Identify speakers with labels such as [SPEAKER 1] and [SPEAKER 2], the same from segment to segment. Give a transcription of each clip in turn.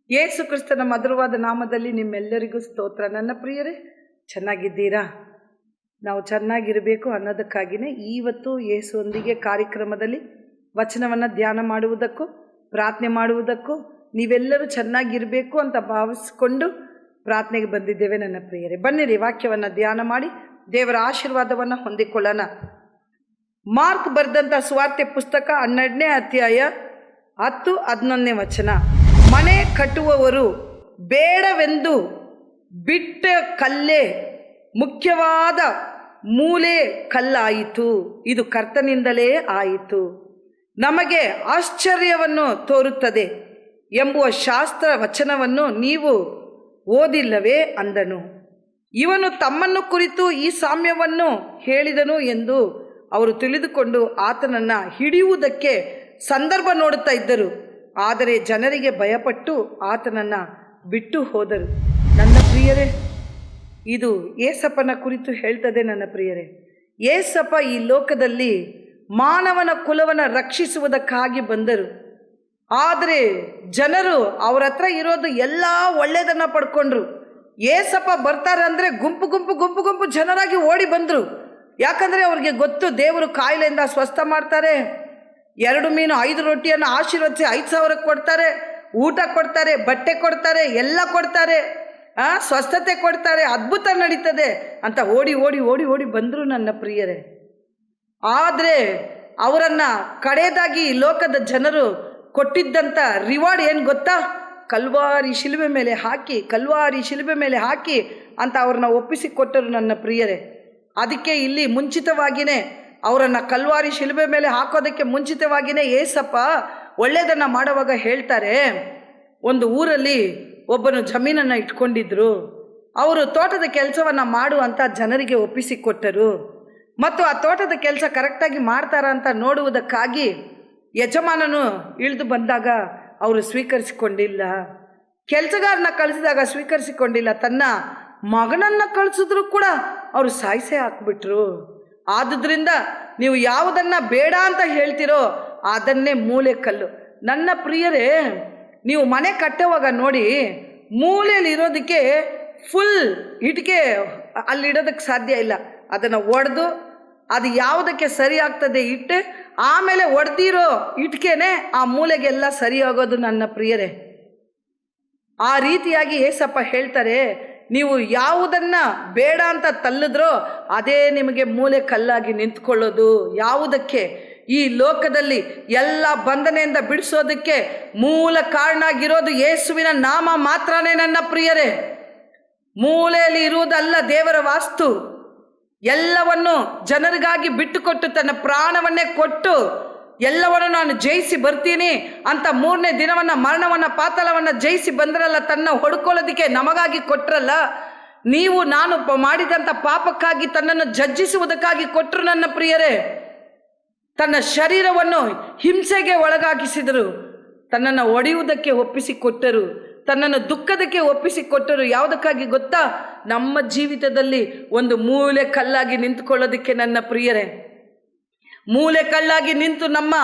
[SPEAKER 1] ಯೇಸು ಕ್ರಿಸ್ತನ ಮಧುರವಾದ ನಾಮದಲ್ಲಿ ನಿಮ್ಮೆಲ್ಲರಿಗೂ ಸ್ತೋತ್ರ. ನನ್ನ ಪ್ರಿಯರೇ, ಚೆನ್ನಾಗಿದ್ದೀರಾ? ನಾವು ಚೆನ್ನಾಗಿರಬೇಕು ಅನ್ನೋದಕ್ಕಾಗಿಯೇ ಇವತ್ತು ಯೇಸುವೊಂದಿಗೆ ಕಾರ್ಯಕ್ರಮದಲ್ಲಿ ವಚನವನ್ನು ಧ್ಯಾನ ಮಾಡುವುದಕ್ಕೂ ಪ್ರಾರ್ಥನೆ ಮಾಡುವುದಕ್ಕೂ ನೀವೆಲ್ಲರೂ ಚೆನ್ನಾಗಿರಬೇಕು ಅಂತ ಭಾವಿಸ್ಕೊಂಡು ಪ್ರಾರ್ಥನೆಗೆ ಬಂದಿದ್ದೇವೆ. ನನ್ನ ಪ್ರಿಯರೇ, ಬನ್ನಿರಿ ವಾಕ್ಯವನ್ನು ಧ್ಯಾನ ಮಾಡಿ ದೇವರ ಆಶೀರ್ವಾದವನ್ನು ಹೊಂದಿಕೊಳ್ಳೋಣ. ಮಾರ್ಕ್ ಬರೆದಂಥ ಸುವಾರ್ತೆ ಪುಸ್ತಕ 12ನೇ ಅಧ್ಯಾಯ 10-11ನೇ ವಚನ. ಮನೆ ಕಟ್ಟುವವರು ಬೇಡವೆಂದು ಬಿಟ್ಟ ಕಲ್ಲೇ ಮುಖ್ಯವಾದ ಮೂಲೆ ಕಲ್ಲಾಯಿತು, ಇದು ಕರ್ತನಿಂದಲೇ ಆಯಿತು, ನಮಗೆ ಆಶ್ಚರ್ಯವನ್ನು ತೋರುತ್ತದೆ ಎಂಬುವ ಶಾಸ್ತ್ರ ವಚನವನ್ನು ನೀವು ಓದಿಲ್ಲವೇ ಅಂದನು. ಇವನು ತಮ್ಮನ್ನು ಕುರಿತು ಈ ಸಾಮ್ಯವನ್ನು ಹೇಳಿದನು ಎಂದು ಅವರು ತಿಳಿದುಕೊಂಡು ಆತನನ್ನು ಹಿಡಿಯುವುದಕ್ಕೆ ಸಂದರ್ಭ ನೋಡುತ್ತಾ ಇದ್ದರು. ಆದರೆ ಜನರಿಗೆ ಭಯಪಟ್ಟು ಆತನನ್ನು ಬಿಟ್ಟು ಹೋದರು. ನನ್ನ ಪ್ರಿಯರೇ, ಇದು ಏಸಪ್ಪನ ಕುರಿತು ಹೇಳ್ತದೆ. ನನ್ನ ಪ್ರಿಯರೇ, ಏಸಪ್ಪ ಈ ಲೋಕದಲ್ಲಿ ಮಾನವನ ಕುಲವನ್ನು ರಕ್ಷಿಸುವುದಕ್ಕಾಗಿ ಬಂದರು. ಆದರೆ ಜನರು ಅವ್ರ ಹತ್ರ ಇರೋದು ಎಲ್ಲ ಒಳ್ಳೆಯದನ್ನು ಪಡ್ಕೊಂಡ್ರು. ಏಸಪ್ಪ ಬರ್ತಾರೆ ಅಂದರೆ ಗುಂಪು ಗುಂಪು ಗುಂಪು ಗುಂಪು ಜನರಾಗಿ ಓಡಿ ಬಂದರು. ಯಾಕಂದರೆ ಅವ್ರಿಗೆ ಗೊತ್ತು ದೇವರು ಕಾಯಿಲೆಯಿಂದ ಸ್ವಸ್ಥ ಮಾಡ್ತಾರೆ, 2 ಮೀನು 5 ರೊಟ್ಟಿಯನ್ನು ಆಶೀರ್ವದಿಸಿ 5,000 ಕೊಡ್ತಾರೆ, ಊಟ ಕೊಡ್ತಾರೆ, ಬಟ್ಟೆ ಕೊಡ್ತಾರೆ, ಎಲ್ಲ ಕೊಡ್ತಾರೆ, ಸ್ವಸ್ಥತೆ ಕೊಡ್ತಾರೆ, ಅದ್ಭುತ ನಡೀತದೆ ಅಂತ ಓಡಿ ಓಡಿ ಓಡಿ ಓಡಿ ಬಂದರು. ನನ್ನ ಪ್ರಿಯರೇ, ಆದರೆ ಅವರನ್ನು ಕಡೆಯದಾಗಿ ಲೋಕದ ಜನರು ಕೊಟ್ಟಿದ್ದಂಥ ರಿವಾರ್ಡ್ ಏನು ಗೊತ್ತಾ? ಕಲ್ವಾರಿ ಶಿಲುಬೆ ಮೇಲೆ ಹಾಕಿ, ಕಲ್ವಾರಿ ಶಿಲುಬೆ ಮೇಲೆ ಹಾಕಿ ಅಂತ ಅವ್ರನ್ನ ಒಪ್ಪಿಸಿ ಕೊಟ್ಟರು. ನನ್ನ ಪ್ರಿಯರೇ, ಅದಕ್ಕೆ ಇಲ್ಲಿ ಮುಂಚಿತವಾಗಿಯೇ ಅವರನ್ನು ಕಲ್ವಾರಿ ಶಿಲುಬೆ ಮೇಲೆ ಹಾಕೋದಕ್ಕೆ ಮುಂಚಿತವಾಗಿಯೇ ಏಸಪ್ಪ ಒಳ್ಳೆಯದನ್ನು ಮಾಡುವಾಗ ಹೇಳ್ತಾರೆ, ಒಂದು ಊರಲ್ಲಿ ಒಬ್ಬನು ಜಮೀನನ್ನು ಇಟ್ಕೊಂಡಿದ್ರು. ಅವರು ತೋಟದ ಕೆಲಸವನ್ನು ಮಾಡುವಂಥ ಜನರಿಗೆ ಒಪ್ಪಿಸಿಕೊಟ್ಟರು. ಮತ್ತು ಆ ತೋಟದ ಕೆಲಸ ಕರೆಕ್ಟಾಗಿ ಮಾಡ್ತಾರ ಅಂತ ನೋಡುವುದಕ್ಕಾಗಿ ಯಜಮಾನನು ಇಳಿದು ಬಂದಾಗ ಅವರು ಸ್ವೀಕರಿಸಿಕೊಂಡಿಲ್ಲ. ಕೆಲಸಗಾರನ ಕಳಿಸಿದಾಗ ಸ್ವೀಕರಿಸಿಕೊಂಡಿಲ್ಲ. ತನ್ನ ಮಗನನ್ನು ಕಳಿಸಿದ್ರು ಕೂಡ ಅವರು ಸಾಯಿಸೇ ಹಾಕ್ಬಿಟ್ರು. ಆದುದರಿಂದ ನೀವು ಯಾವುದನ್ನು ಬೇಡ ಅಂತ ಹೇಳ್ತೀರೋ ಅದನ್ನೇ ಮೂಲೆ ಕಲ್ಲು. ನನ್ನ ಪ್ರಿಯರೇ, ನೀವು ಮನೆ ಕಟ್ಟುವಾಗ ನೋಡಿ, ಮೂಲೆಯಲ್ಲಿ ಇರೋದಕ್ಕೆ ಫುಲ್ ಇಟ್ಟಿಗೆ ಅಲ್ಲಿಡೋದಕ್ಕೆ ಸಾಧ್ಯ ಇಲ್ಲ. ಅದನ್ನು ಒಡೆದು ಅದು ಯಾವುದಕ್ಕೆ ಸರಿ ಆಗ್ತದೆ ಇಟ್ಟು ಆಮೇಲೆ ಒಡೆದಿರೋ ಇಟ್ಟಿಗೆನೇ ಆ ಮೂಲೆಗೆಲ್ಲ ಸರಿ ಆಗೋದು. ನನ್ನ ಪ್ರಿಯರೇ, ಆ ರೀತಿಯಾಗಿ ಏಸಪ್ಪ ಹೇಳ್ತಾರೆ, ನೀವು ಯಾವುದನ್ನು ಬೇಡ ಅಂತ ತಳ್ಳಿದ್ರೋ ಅದೇ ನಿಮಗೆ ಮೂಲೆ ಕಲ್ಲಾಗಿ ನಿಂತ್ಕೊಳ್ಳೋದು. ಯಾವುದಕ್ಕೆ? ಈ ಲೋಕದಲ್ಲಿ ಎಲ್ಲ ಬಂಧನೆಯಿಂದ ಬಿಡಿಸೋದಕ್ಕೆ ಮೂಲ ಕಾರಣ ಆಗಿರೋದು ಯೇಸುವಿನ ನಾಮ ಮಾತ್ರನೇ. ನನ್ನ ಪ್ರಿಯರೇ, ಮೂಲೆಯಲ್ಲಿ ಇರುವುದಲ್ಲ ದೇವರ ವಾಸ್ತು. ಎಲ್ಲವನ್ನು ಜನರಿಗಾಗಿ ಬಿಟ್ಟುಕೊಟ್ಟು ತನ್ನ ಪ್ರಾಣವನ್ನೇ ಕೊಟ್ಟು ಎಲ್ಲವನ್ನು ನಾನು ಜಯಿಸಿ ಬರ್ತೀನಿ ಅಂತ 3ನೇ ದಿನವನ್ನು ಮರಣವನ್ನು ಪಾತಾಳವನ್ನು ಜಯಿಸಿ ಬಂದ್ರಲ್ಲ, ತನ್ನ ಹೊಡ್ಕೊಳ್ಳೋದಕ್ಕೆ ನಮಗಾಗಿ ಕೊಟ್ರಲ್ಲ. ನೀವು ನಾನು ಮಾಡಿದಂಥ ಪಾಪಕ್ಕಾಗಿ ತನ್ನನ್ನು ಜಜ್ಜಿಸುವುದಕ್ಕಾಗಿ ಕೊಟ್ಟರು. ನನ್ನ ಪ್ರಿಯರೇ, ತನ್ನ ಶರೀರವನ್ನು ಹಿಂಸೆಗೆ ಒಳಗಾಗಿಸಿದರು, ತನ್ನನ್ನು ಒಡೆಯುವುದಕ್ಕೆ ಒಪ್ಪಿಸಿಕೊಟ್ಟರು, ತನ್ನನ್ನು ದುಃಖದಕ್ಕೆ ಒಪ್ಪಿಸಿಕೊಟ್ಟರು. ಯಾವುದಕ್ಕಾಗಿ ಗೊತ್ತಾ? ನಮ್ಮ ಜೀವಿತದಲ್ಲಿ ಒಂದು ಮೂಲೆ ಕಲ್ಲಾಗಿ ನಿಂತುಕೊಳ್ಳೋದಕ್ಕೆ. ನನ್ನ ಪ್ರಿಯರೇ, ಮೂಲೆ ಕಲ್ಲಾಗಿ ನಿಂತು ನಮ್ಮ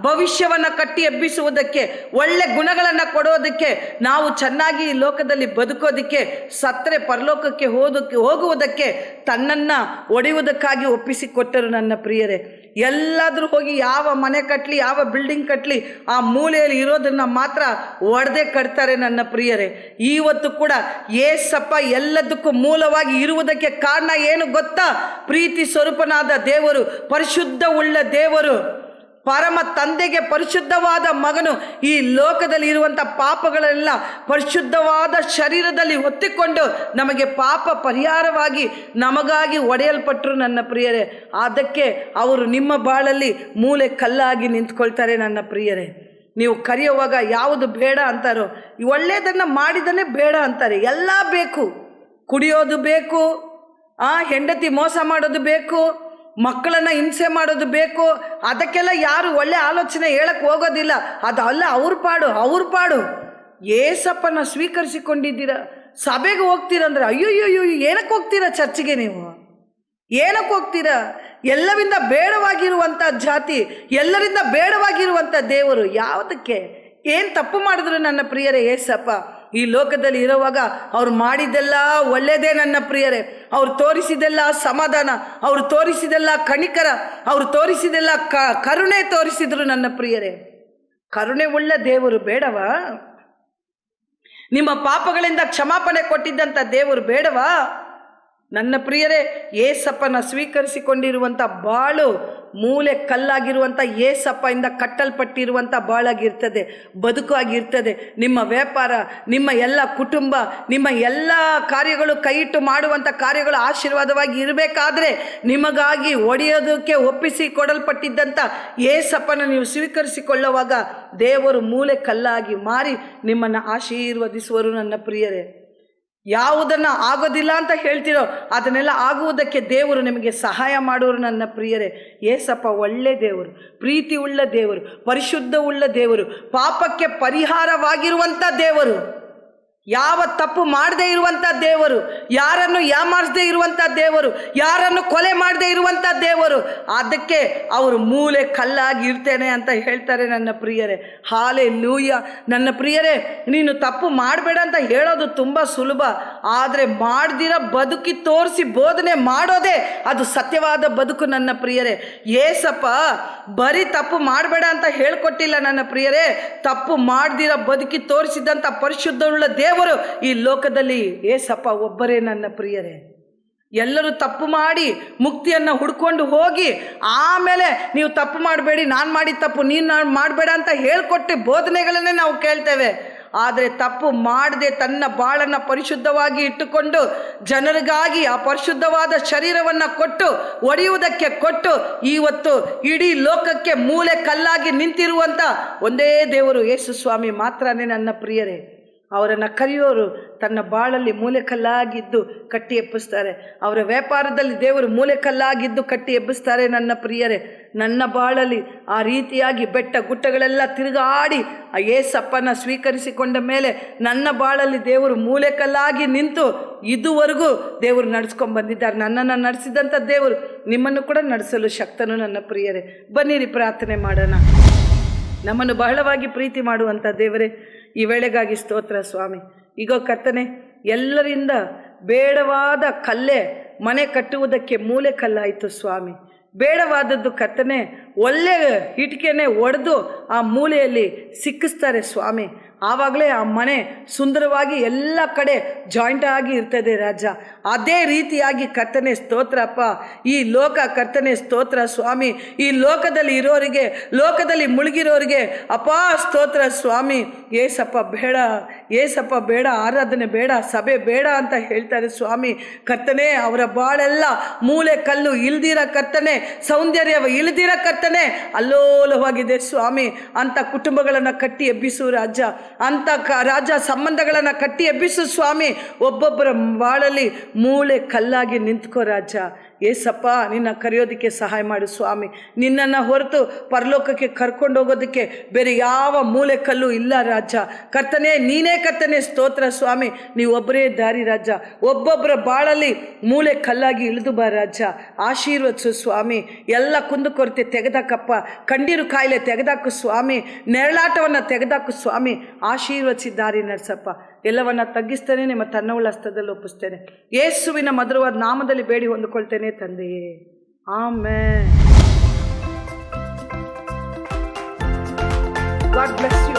[SPEAKER 1] ಭವಿಷ್ಯವನ್ನು ಕಟ್ಟಿ ಎಬ್ಬಿಸುವುದಕ್ಕೆ, ಒಳ್ಳೆ ಗುಣಗಳನ್ನು ಕೊಡೋದಕ್ಕೆ, ನಾವು ಚೆನ್ನಾಗಿ ಈ ಲೋಕದಲ್ಲಿ ಬದುಕೋದಕ್ಕೆ, ಸತ್ತರೆ ಪರಲೋಕಕ್ಕೆ ಹೋಗುವುದಕ್ಕೆ ತನ್ನನ್ನು ಒಡೆಯುವುದಕ್ಕಾಗಿ ಒಪ್ಪಿಸಿಕೊಟ್ಟರು. ನನ್ನ ಪ್ರಿಯರೇ, ಎಲ್ಲಾದರೂ ಹೋಗಿ ಯಾವ ಮನೆ ಕಟ್ಟಲಿ, ಯಾವ ಬಿಲ್ಡಿಂಗ್ ಕಟ್ಟಲಿ, ಆ ಮೂಲೆಯಲ್ಲಿ ಇರೋದನ್ನು ಮಾತ್ರ ಒಡೆದೇ ಕಟ್ತಾರೆ. ನನ್ನ ಪ್ರಿಯರೇ, ಇವತ್ತು ಕೂಡ ಏಸಪ್ಪ ಎಲ್ಲದಕ್ಕೂ ಮೂಲವಾಗಿ ಇರುವುದಕ್ಕೆ ಕಾರಣ ಏನು ಗೊತ್ತಾ? ಪ್ರೀತಿ ಸ್ವರೂಪನಾದ ದೇವರು, ಪರಿಶುದ್ಧ ಉಳ್ಳ ದೇವರು, ಪರಮ ತಂದೆಗೆ ಪರಿಶುದ್ಧವಾದ ಮಗನು ಈ ಲೋಕದಲ್ಲಿ ಇರುವಂಥ ಪಾಪಗಳೆಲ್ಲ ಪರಿಶುದ್ಧವಾದ ಶರೀರದಲ್ಲಿ ಹೊತ್ತಿಕೊಂಡು ನಮಗೆ ಪಾಪ ಪರಿಹಾರವಾಗಿ ನಮಗಾಗಿ ಒಡೆಯಲ್ಪಟ್ಟರು. ನನ್ನ ಪ್ರಿಯರೇ, ಅದಕ್ಕೆ ಅವರು ನಿಮ್ಮ ಬಾಳಲ್ಲಿ ಮೂಲೆ ಕಲ್ಲಾಗಿ ನಿಂತ್ಕೊಳ್ತಾರೆ. ನನ್ನ ಪ್ರಿಯರೇ, ನೀವು ಕರೆಯುವಾಗ ಯಾವುದು ಬೇಡ ಅಂತಾರೋ, ಒಳ್ಳೆಯದನ್ನು ಮಾಡಿದನೇ ಬೇಡ ಅಂತಾರೆ. ಎಲ್ಲ ಬೇಕು, ಕುಡಿಯೋದು ಬೇಕು, ಹೆಂಡತಿ ಮೋಸ ಮಾಡೋದು ಬೇಕು, ಮಕ್ಕಳನ್ನು ಹಿಂಸೆ ಮಾಡೋದು ಬೇಕು. ಅದಕ್ಕೆಲ್ಲ ಯಾರು ಒಳ್ಳೆ ಆಲೋಚನೆ ಹೇಳಕ್ಕೆ ಹೋಗೋದಿಲ್ಲ. ಅದಲ್ಲ ಅವ್ರ ಪಾಡು. ಏಸಪ್ಪನ ಸ್ವೀಕರಿಸಿಕೊಂಡಿದ್ದೀರ, ಸಭೆಗೆ ಹೋಗ್ತೀರಂದ್ರೆ ಅಯ್ಯೋಯ್ಯೋ, ಏನಕ್ಕೆ ಹೋಗ್ತೀರಾ ಚರ್ಚಿಗೆ? ನೀವು ಏನಕ್ಕೆ ಹೋಗ್ತೀರಾ? ಎಲ್ಲರಿಂದ ಬೇಡವಾಗಿರುವಂಥ ಜಾತಿ, ಎಲ್ಲರಿಂದ ಬೇಡವಾಗಿರುವಂಥ ದೇವರು ಯಾವುದಕ್ಕೆ? ಏನು ತಪ್ಪು ಮಾಡಿದ್ರು ನನ್ನ ಪ್ರಿಯರೇ ಏಸಪ್ಪ? ಈ ಲೋಕದಲ್ಲಿ ಇರುವಾಗ ಅವ್ರು ಮಾಡಿದ್ದೆಲ್ಲ ಒಳ್ಳೆಯದೇ ನನ್ನ ಪ್ರಿಯರೇ. ಅವ್ರು ತೋರಿಸಿದೆಲ್ಲ ಸಮಾಧಾನ, ಅವ್ರು ತೋರಿಸಿದೆಲ್ಲ ಕನಿಕರ, ಅವ್ರು ತೋರಿಸಿದೆಲ್ಲ ಕರುಣೆ ತೋರಿಸಿದ್ರು ನನ್ನ ಪ್ರಿಯರೇ. ಕರುಣೆ ಉಳ್ಳ ದೇವರು ಬೇಡವಾ? ನಿಮ್ಮ ಪಾಪಗಳಿಂದ ಕ್ಷಮಾಪಣೆ ಕೊಟ್ಟಿದ್ದಂಥ ದೇವರು ಬೇಡವಾ? ನನ್ನ ಪ್ರಿಯರೇ, ಏಸಪ್ಪನ ಸ್ವೀಕರಿಸಿಕೊಂಡಿರುವಂಥ ಬಾಳು ಮೂಲೆ ಕಲ್ಲಾಗಿರುವಂಥ ಏಸಪ್ಪ ಕಟ್ಟಲ್ಪಟ್ಟಿರುವಂಥ ಬಾಳಾಗಿರ್ತದೆ, ಬದುಕಾಗಿರ್ತದೆ. ನಿಮ್ಮ ವ್ಯಾಪಾರ, ನಿಮ್ಮ ಎಲ್ಲ ಕುಟುಂಬ, ನಿಮ್ಮ ಎಲ್ಲ ಕಾರ್ಯಗಳು, ಕೈ ಇಟ್ಟು ಮಾಡುವಂಥ ಕಾರ್ಯಗಳು ಆಶೀರ್ವಾದವಾಗಿ ಇರಬೇಕಾದ್ರೆ ನಿಮಗಾಗಿ ಒಡೆಯೋದಕ್ಕೆ ಒಪ್ಪಿಸಿ ಕೊಡಲ್ಪಟ್ಟಿದ್ದಂಥ ಏಸಪ್ಪನ ನೀವು ಸ್ವೀಕರಿಸಿಕೊಳ್ಳುವಾಗ ದೇವರು ಮೂಲೆ ಕಲ್ಲಾಗಿ ಮಾರಿ ನಿಮ್ಮನ್ನು ಆಶೀರ್ವದಿಸುವರು ನನ್ನ ಪ್ರಿಯರೇ. ಯಾವುದನ್ನು ಆಗೋದಿಲ್ಲ ಅಂತ ಹೇಳ್ತಿರೋ ಅದನ್ನೆಲ್ಲ ಆಗುವುದಕ್ಕೆ ದೇವರು ನಿಮಗೆ ಸಹಾಯ ಮಾಡುವರು ನನ್ನ ಪ್ರಿಯರೇ. ಏಸಪ್ಪ ಒಳ್ಳೆ ದೇವರು, ಪ್ರೀತಿ ಉಳ್ಳ ದೇವರು, ಪರಿಶುದ್ಧ ಉಳ್ಳ ದೇವರು, ಪಾಪಕ್ಕೆ ಪರಿಹಾರವಾಗಿರುವಂಥ ದೇವರು, ಯಾವ ತಪ್ಪು ಮಾಡದೇ ಇರುವಂಥ ದೇವರು, ಯಾರನ್ನು ಯಾಮಾರಿಸದೇ ಇರುವಂಥ ದೇವರು, ಯಾರನ್ನು ಕೊಲೆ ಮಾಡದೇ ಇರುವಂಥ ದೇವರು. ಅದಕ್ಕೆ ಅವರು ಮೂಲೆ ಕಲ್ಲಾಗಿ ಇರ್ತೇನೆ ಅಂತ ಹೇಳ್ತಾರೆ ನನ್ನ ಪ್ರಿಯರೇ. ಹಾಲೆಲೂಯ. ನನ್ನ ಪ್ರಿಯರೇ, ನೀನು ತಪ್ಪು ಮಾಡಬೇಡ ಅಂತ ಹೇಳೋದು ತುಂಬ ಸುಲಭ, ಆದರೆ ಮಾಡ್ದಿರ ಬದುಕಿ ತೋರಿಸಿ ಬೋಧನೆ ಮಾಡೋದೇ ಅದು ಸತ್ಯವಾದ ಬದುಕು ನನ್ನ ಪ್ರಿಯರೇ. ಏಸಪ್ಪ ಬರೀ ತಪ್ಪು ಮಾಡಬೇಡ ಅಂತ ಹೇಳ್ಕೊಟ್ಟಿಲ್ಲ ನನ್ನ ಪ್ರಿಯರೇ, ತಪ್ಪು ಮಾಡ್ದಿರ ಬದುಕಿ ತೋರಿಸಿದಂಥ ಪರಿಶುದ್ಧವುಳ್ಳ ದೇವರು ಈ ಲೋಕದಲ್ಲಿ ಏಸಪ್ಪ ಒಬ್ಬರೇ ನನ್ನ ಪ್ರಿಯರೇ. ಎಲ್ಲರೂ ತಪ್ಪು ಮಾಡಿ ಮುಕ್ತಿಯನ್ನು ಹುಡ್ಕೊಂಡು ಹೋಗಿ ಆಮೇಲೆ ನೀವು ತಪ್ಪು ಮಾಡಬೇಡಿ, ನಾನು ಮಾಡಿದ ತಪ್ಪು ನೀನು ಮಾಡಬೇಡ ಅಂತ ಹೇಳ್ಕೊಟ್ಟು ಬೋಧನೆಗಳನ್ನೇ ನಾವು ಕೇಳ್ತೇವೆ. ಆದರೆ ತಪ್ಪು ಮಾಡದೆ ತನ್ನ ಬಾಳನ್ನು ಪರಿಶುದ್ಧವಾಗಿ ಇಟ್ಟುಕೊಂಡು ಜನರಿಗಾಗಿ ಆ ಪರಿಶುದ್ಧವಾದ ಶರೀರವನ್ನು ಕೊಟ್ಟು ಒಡೆಯುವುದಕ್ಕೆ ಕೊಟ್ಟು ಇವತ್ತು ಇಡೀ ಲೋಕಕ್ಕೆ ಮೂಲೆ ಕಲ್ಲಾಗಿ ನಿಂತಿರುವಂಥ ಒಂದೇ ದೇವರು ಯೇಸು ಸ್ವಾಮಿ ಮಾತ್ರನೇ ನನ್ನ ಪ್ರಿಯರೇ. ಅವರನ್ನು ಕರೆಯೋರು ತನ್ನ ಬಾಳಲ್ಲಿ ಮೂಲೆಕಲ್ಲಾಗಿದ್ದು ಕಟ್ಟಿ ಎಬ್ಬಿಸ್ತಾರೆ. ಅವರ ವ್ಯಾಪಾರದಲ್ಲಿ ದೇವರು ಮೂಲೆಕಲ್ಲಾಗಿದ್ದು ಕಟ್ಟಿ ಎಬ್ಬಿಸ್ತಾರೆ ನನ್ನ ಪ್ರಿಯರೇ. ನನ್ನ ಬಾಳಲ್ಲಿ ಆ ರೀತಿಯಾಗಿ ಬೆಟ್ಟ ಗುಡ್ಡಗಳೆಲ್ಲ ತಿರುಗಾಡಿ ಆ ಏಸಪ್ಪನ ಸ್ವೀಕರಿಸಿಕೊಂಡ ಮೇಲೆ ನನ್ನ ಬಾಳಲ್ಲಿ ದೇವರು ಮೂಲೆಕಲ್ಲಾಗಿ ನಿಂತು ಇದುವರೆಗೂ ದೇವರು ನಡೆಸ್ಕೊಂಡು ಬಂದಿದ್ದಾರೆ. ನನ್ನನ್ನು ನಡೆಸಿದಂಥ ದೇವರು ನಿಮ್ಮನ್ನು ಕೂಡ ನಡೆಸಲು ಶಕ್ತನು ನನ್ನ ಪ್ರಿಯರೇ. ಬನ್ನಿರಿ ಪ್ರಾರ್ಥನೆ ಮಾಡೋಣ. ನಮ್ಮನ್ನು ಬಹಳವಾಗಿ ಪ್ರೀತಿ ಮಾಡುವಂಥ ದೇವರೇ, ಈ ವೇಳೆಗಾಗಿ ಸ್ತೋತ್ರ ಸ್ವಾಮಿ. ಈಗ ಕರ್ತನೆ, ಎಲ್ಲರಿಂದ ಬೇಡವಾದ ಕಲ್ಲೇ ಮನೆ ಕಟ್ಟುವುದಕ್ಕೆ ಮೂಲೆ ಕಲ್ಲಾಯಿತು ಸ್ವಾಮಿ. ಬೇಡವಾದದ್ದು ಕರ್ತನೆ ಒಳ್ಳೆ ಇಟ್ಟಿಗೆನೆ ಒಡೆದು ಆ ಮೂಲೆಯಲ್ಲಿ ಸಿಕ್ಕಿಸ್ತಾರೆ ಸ್ವಾಮಿ. ಆವಾಗಲೇ ಆ ಮನೆ ಸುಂದರವಾಗಿ ಎಲ್ಲ ಕಡೆ ಜಾಯಿಂಟ್ ಆಗಿ ಇರ್ತದೆ ರಾಜ. ಅದೇ ರೀತಿಯಾಗಿ ಕರ್ತನೆ ಸ್ತೋತ್ರಪ್ಪ. ಈ ಲೋಕ ಕರ್ತನೆ ಸ್ತೋತ್ರ ಸ್ವಾಮಿ. ಈ ಲೋಕದಲ್ಲಿ ಇರೋರಿಗೆ, ಲೋಕದಲ್ಲಿ ಮುಳುಗಿರೋರಿಗೆ ಅಪ್ಪ ಸ್ತೋತ್ರ ಸ್ವಾಮಿ. ಏಸಪ್ಪ ಬೇಡ, ಏಸಪ್ಪ ಬೇಡ, ಆರಾಧನೆ ಬೇಡ, ಸಭೆ ಬೇಡ ಅಂತ ಹೇಳ್ತಾರೆ ಸ್ವಾಮಿ. ಕರ್ತನೆ ಅವರ ಬಾಳೆಲ್ಲ ಮೂಲೆ ಕಲ್ಲು ಇಲ್ದಿರ ಕರ್ತನೆ, ಸೌಂದರ್ಯ ಇಲ್ದಿರ ಕರ್ತನೆ ಅಲ್ಲೋಲವಾಗಿದೆ ಸ್ವಾಮಿ. ಅಂಥ ಕುಟುಂಬಗಳನ್ನು ಕಟ್ಟಿ ಎಬ್ಬಿಸು ರಾಜ. ಅಂಥ ರಾಜ ಸಂಬಂಧಗಳನ್ನು ಕಟ್ಟಿ ಎಬ್ಬಿಸು ಸ್ವಾಮಿ. ಒಬ್ಬೊಬ್ಬರ ಬಾಳಲ್ಲಿ ಮೂಳೆ ಕಲ್ಲಾಗಿ ನಿಂತ್ಕೋ ರಾಜ. ಏಸಪ್ಪ ನಿನ್ನ ಕರೆಯೋದಕ್ಕೆ ಸಹಾಯ ಮಾಡು ಸ್ವಾಮಿ. ನಿನ್ನನ್ನು ಹೊರತು ಪರಲೋಕಕ್ಕೆ ಕರ್ಕೊಂಡು ಹೋಗೋದಕ್ಕೆ ಬೇರೆ ಯಾವ ಮೂಲೆ ಕಲ್ಲು ಇಲ್ಲ ರಾಜ. ಕರ್ತನೆ ನೀನೇ ಕರ್ತನೆ ಸ್ತೋತ್ರ ಸ್ವಾಮಿ. ನೀವು ಒಬ್ಬರೇ ದಾರಿ ರಾಜ. ಒಬ್ಬೊಬ್ಬರ ಬಾಳಲ್ಲಿ ಮೂಲೆ ಕಲ್ಲಾಗಿ ಇಳಿದು ಬಾ ರಾಜ. ಆಶೀರ್ವದಿಸು ಸ್ವಾಮಿ. ಎಲ್ಲ ಕುಂದುಕೊರತೆ ತೆಗೆದಾಕಪ್ಪ. ಕಂಡಿರು ಕಾಯಿಲೆ ತೆಗೆದಾಕು ಸ್ವಾಮಿ. ನೆರಳಾಟವನ್ನು ತೆಗೆದಾಕು ಸ್ವಾಮಿ. ಆಶೀರ್ವದಿಸಿ ದಾರಿ ನಡೆಸಪ್ಪ. ಎಲ್ಲವನ್ನ ತಗ್ಗಿಸ್ತೇನೆ, ನಿಮ್ಮ ತನ್ನವುಳ್ಳ ಹಸ್ತದಲ್ಲಿ ಒಪ್ಪಿಸ್ತೇನೆ. ಯೇಸುವಿನ ಮಧುರವಾದ ನಾಮದಲ್ಲಿ ಬೇಡಿ ಹೊಂದಿಕೊಳ್ತೇನೆ ತಂದೆಯೇ, ಆಮೆನ್. God bless you.